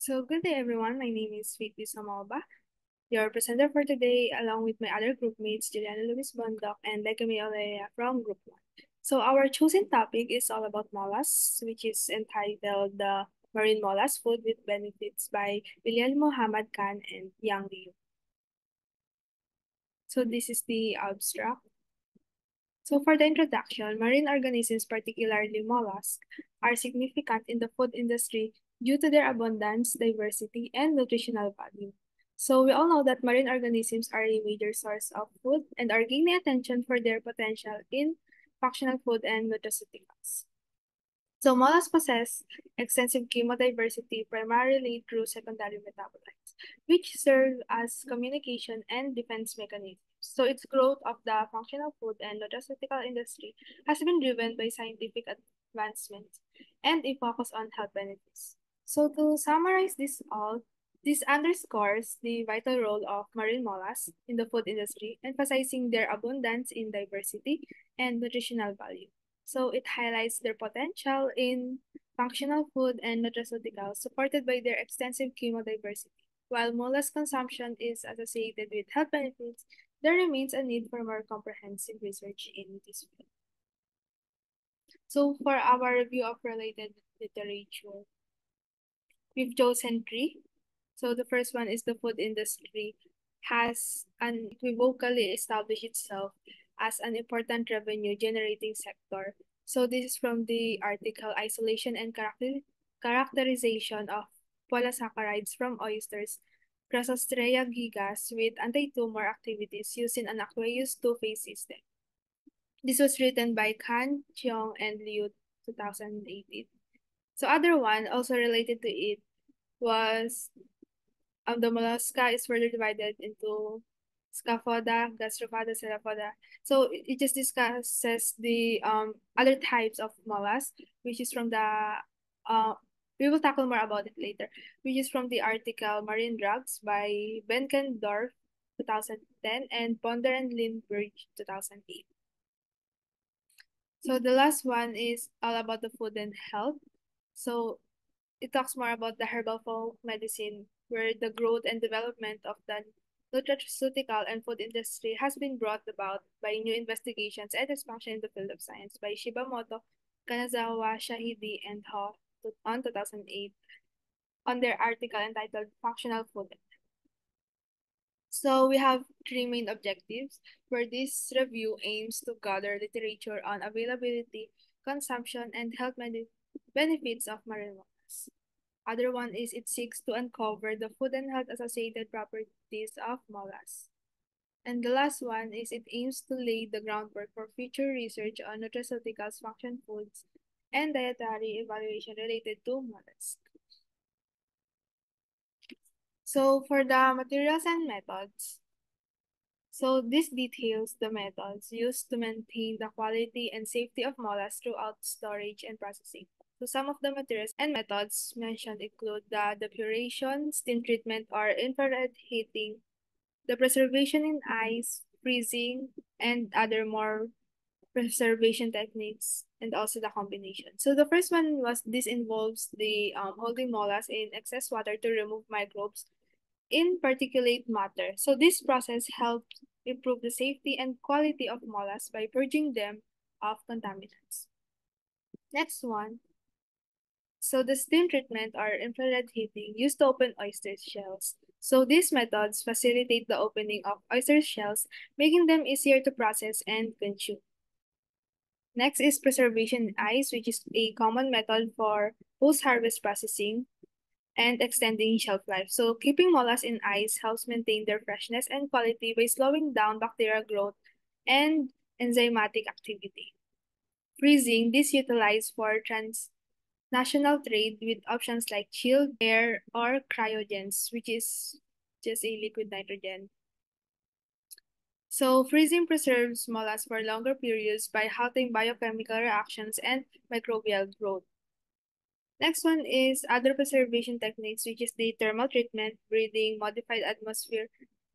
So, good day everyone. My name is Vicky Samalba, your presenter for today, along with my other group mates, Juliana Luis Bondoc and Legami Olea from Group 1. So, our chosen topic is all about mollusks, which is entitled The Marine Mollusk Food with Benefits by Bilal Muhammad Khan and Yang Liu. So, this is the abstract. So, for the introduction, marine organisms, particularly mollusks, are significant in the food industry due to their abundance, diversity, and nutritional value. So, we all know that marine organisms are a major source of food and are gaining attention for their potential in functional food and nutraceuticals. So, mollusks possess extensive chemodiversity primarily through secondary metabolites, which serve as communication and defense mechanisms. So, its growth of the functional food and nutraceutical industry has been driven by scientific advancements and a focus on health benefits. So, to summarize this underscores the vital role of marine mollusks in the food industry, emphasizing their abundance in diversity and nutritional value. So it highlights their potential in functional food and nutraceuticals supported by their extensive chemodiversity. While mollusk consumption is associated with health benefits, there remains a need for more comprehensive research in this field. So for our review of related literature, we've chosen three. So the first one is the food industry has unequivocally established itself as an important revenue generating sector. So this is from the article Isolation and Characterization of Polysaccharides from Oysters, Crassostrea gigas with anti-tumor activities using an aqueous two-phase system. This was written by Khan, Cheong, and Liu 2018. So other one also related to it was the mollusca is further divided into Scaphoda, Gastropoda, Cephalopoda. So it just discusses the other types of mollusks, which is from the we will tackle more about it later, which is from the article Marine Drugs by Benkendorf 2010 and Ponder and Lindbergh 2008. So the last one is all about the food and health. So it talks more about the herbal folk medicine, where the growth and development of the nutraceutical and food industry has been brought about by new investigations and expansion in the field of science by Shibamoto, Kanazawa, Shahidi, and Ho on 2008 on their article entitled Functional Food. So we have three main objectives, where this review aims to gather literature on availability, consumption, and health benefits of marine mollusks. Other one is it seeks to uncover the food and health associated properties of mollusks. And the last one is it aims to lay the groundwork for future research on nutraceuticals, function foods, and dietary evaluation related to mollusks. So for the materials and methods, so this details the methods used to maintain the quality and safety of mollusks throughout storage and processing. So some of the materials and methods mentioned include the depuration, steam treatment or infrared heating, the preservation in ice, freezing, and other more preservation techniques, and also the combination. So the first one was this involves the holding mollusks in excess water to remove microbes in particulate matter. So this process helps improve the safety and quality of mollusks by purging them of contaminants. Next one. So the steam treatment or infrared heating used to open oyster shells. So these methods facilitate the opening of oyster shells, making them easier to process and consume. Next is preservation in ice, which is a common method for post-harvest processing and extending shelf life. So keeping mollusks in ice helps maintain their freshness and quality by slowing down bacterial growth and enzymatic activity. Freezing, this utilized for transnational trade with options like chilled air or cryogens, which is just a liquid nitrogen. So freezing preserves mollusks for longer periods by halting biochemical reactions and microbial growth. Next one is other preservation techniques, which is the thermal treatment, breathing, modified atmosphere,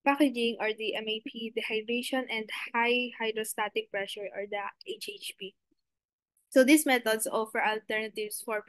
packaging, or the MAP, dehydration, and high hydrostatic pressure, or the HHP. So these methods offer alternatives for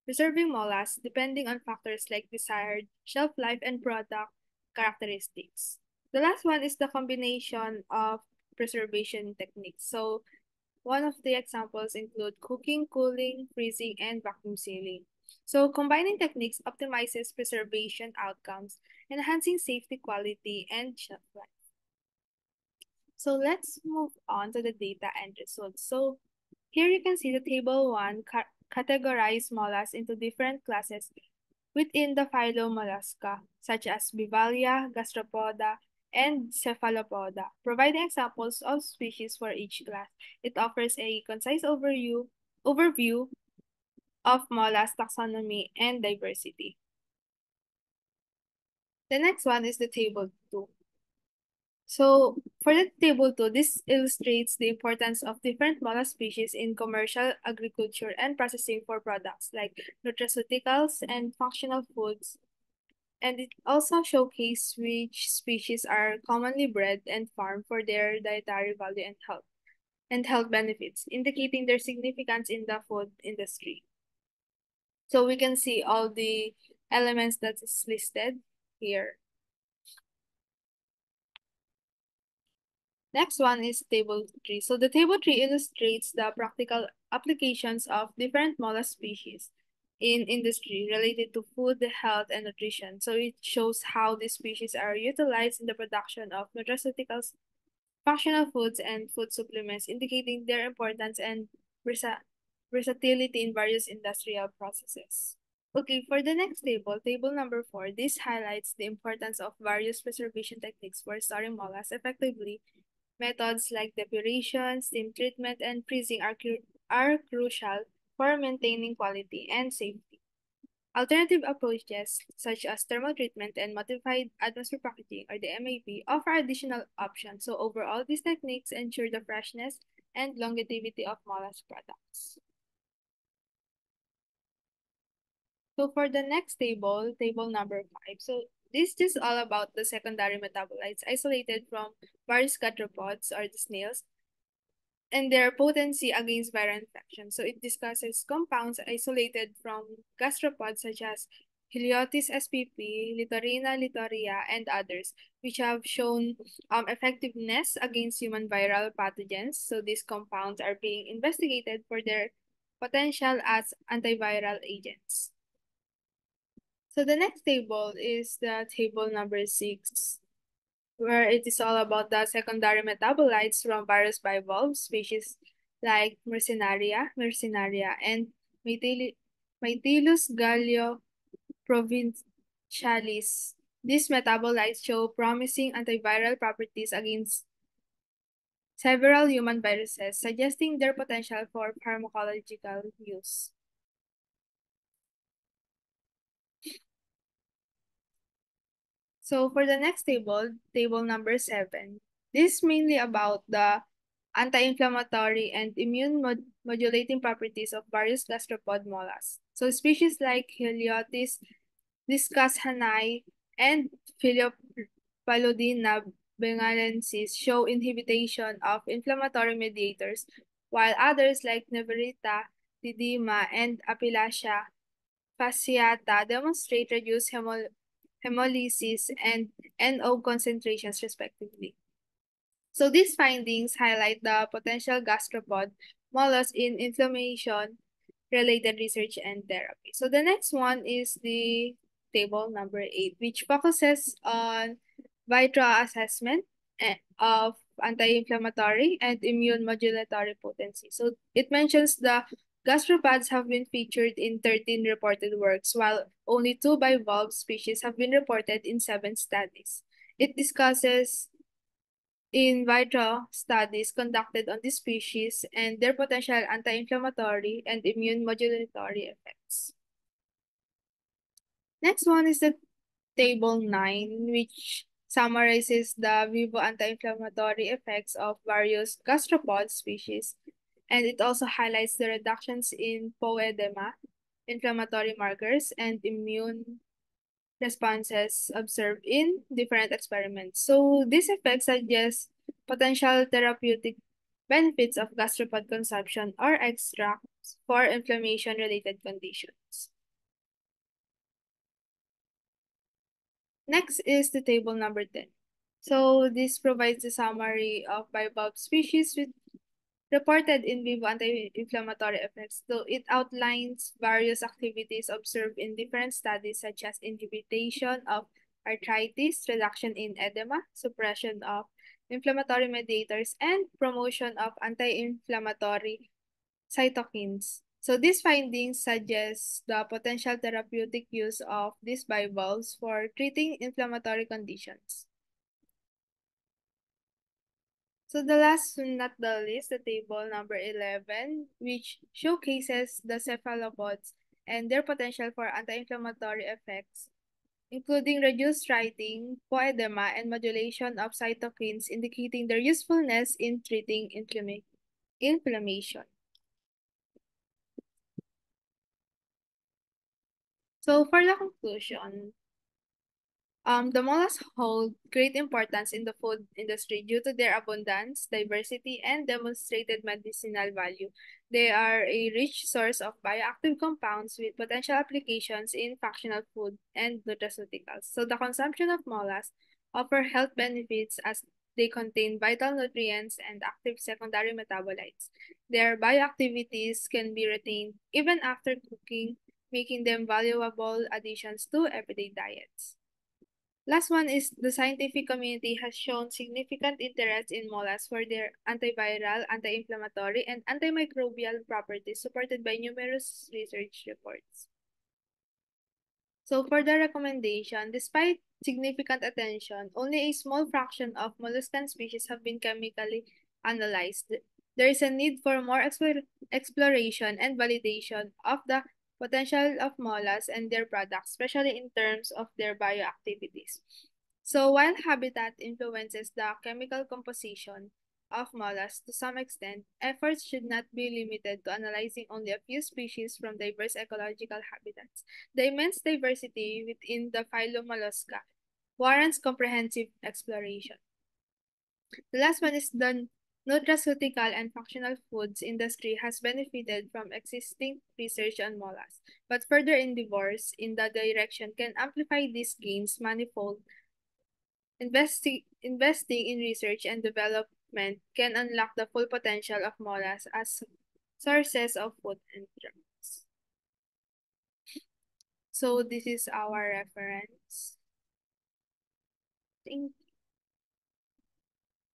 preserving mollusks depending on factors like desired shelf life and product characteristics. The last one is the combination of preservation techniques. So one of the examples include cooking, cooling, freezing, and vacuum sealing. So combining techniques optimizes preservation outcomes, enhancing safety, quality, and shelf life. So let's move on to the data and results. So here you can see the table 1 categorized mollusks into different classes within the phylum Mollusca, such as Bivallia, Gastropoda, and Cephalopoda. Providing examples of species for each class, it offers a concise overview of mollusk taxonomy and diversity. The next one is the table 2. So for the table 2, this illustrates the importance of different mollusk species in commercial agriculture and processing for products like nutraceuticals and functional foods. And it also showcases which species are commonly bred and farmed for their dietary value and health benefits, indicating their significance in the food industry. So we can see all the elements that is listed here. Next one is table 3. So the table 3 illustrates the practical applications of different mollusk species in industry related to food, health, and nutrition. So it shows how these species are utilized in the production of nutraceuticals, functional foods, and food supplements, indicating their importance and versatility in various industrial processes. Okay, for the next table, table number 4, this highlights the importance of various preservation techniques for storing mollusks effectively. Methods like depuration, steam treatment, and freezing are crucial for maintaining quality and safety. Alternative approaches such as thermal treatment and modified atmosphere packaging or the MAP offer additional options. So overall, these techniques ensure the freshness and longevity of mollusk products. So for the next table, table number 5. So this is just all about the secondary metabolites isolated from various gastropods or the snails and their potency against viral infection. So it discusses compounds isolated from gastropods such as Heliotis spp, Litorina litoria, and others, which have shown effectiveness against human viral pathogens. So these compounds are being investigated for their potential as antiviral agents. So the next table is the table number 6, where it is all about the secondary metabolites from virus bivalve species like Mercenaria, and Mytilus gallio provincialis. These metabolites show promising antiviral properties against several human viruses, suggesting their potential for pharmacological use. So for the next table, table number 7, this is mainly about the anti-inflammatory and immune modulating properties of various gastropod mollusks. So species like Heliotis, Discus-Hannay, and Philippaludina bengalensis show inhibition of inflammatory mediators, while others like Neverita, Didima, and Apilacia fasciata demonstrate reduced hemolysis and NO concentrations respectively. So these findings highlight the potential gastropod mollusks in inflammation-related research and therapy. So the next one is the table number 8, which focuses on vitro assessment of anti-inflammatory and immune modulatory potency. So it mentions the gastropods have been featured in 13 reported works, while only 2 bivalve species have been reported in 7 studies. It discusses in vitro studies conducted on this species and their potential anti-inflammatory and immune modulatory effects. Next one is the table 9, which summarizes the vivo anti-inflammatory effects of various gastropod species, and it also highlights the reductions in poedema, inflammatory markers, and immune responses observed in different experiments. So these effects suggest potential therapeutic benefits of gastropod consumption or extracts for inflammation-related conditions. Next is the table number 10. So this provides a summary of bivalve species with reported in vivo anti-inflammatory effects. So it outlines various activities observed in different studies such as inhibition of arthritis, reduction in edema, suppression of inflammatory mediators, and promotion of anti-inflammatory cytokines. So these findings suggest the potential therapeutic use of these bivalves for treating inflammatory conditions. So the last not the least, the table number 11, which showcases the cephalopods and their potential for anti-inflammatory effects, including reduced writing, poedema, and modulation of cytokines, indicating their usefulness in treating inflammation. So for the conclusion, the mollusks hold great importance in the food industry due to their abundance, diversity, and demonstrated medicinal value. They are a rich source of bioactive compounds with potential applications in functional food and nutraceuticals. So the consumption of mollusks offer health benefits as they contain vital nutrients and active secondary metabolites. Their bioactivities can be retained even after cooking, making them valuable additions to everyday diets. Last one is the scientific community has shown significant interest in mollusks for their antiviral, anti-inflammatory, and antimicrobial properties supported by numerous research reports. So for the recommendation, despite significant attention, only a small fraction of molluscan species have been chemically analyzed. There is a need for more exploration and validation of the potential of mollusks and their products, especially in terms of their bioactivities. So while habitat influences the chemical composition of mollusks to some extent, efforts should not be limited to analyzing only a few species from diverse ecological habitats. The immense diversity within the phylum Mollusca warrants comprehensive exploration. The last one is the nutraceutical and functional foods industry has benefited from existing research on mollusks, but further endeavors in that direction can amplify these gains manifold. Investing in research and development can unlock the full potential of mollusks as sources of food and drugs. So this is our reference. Thank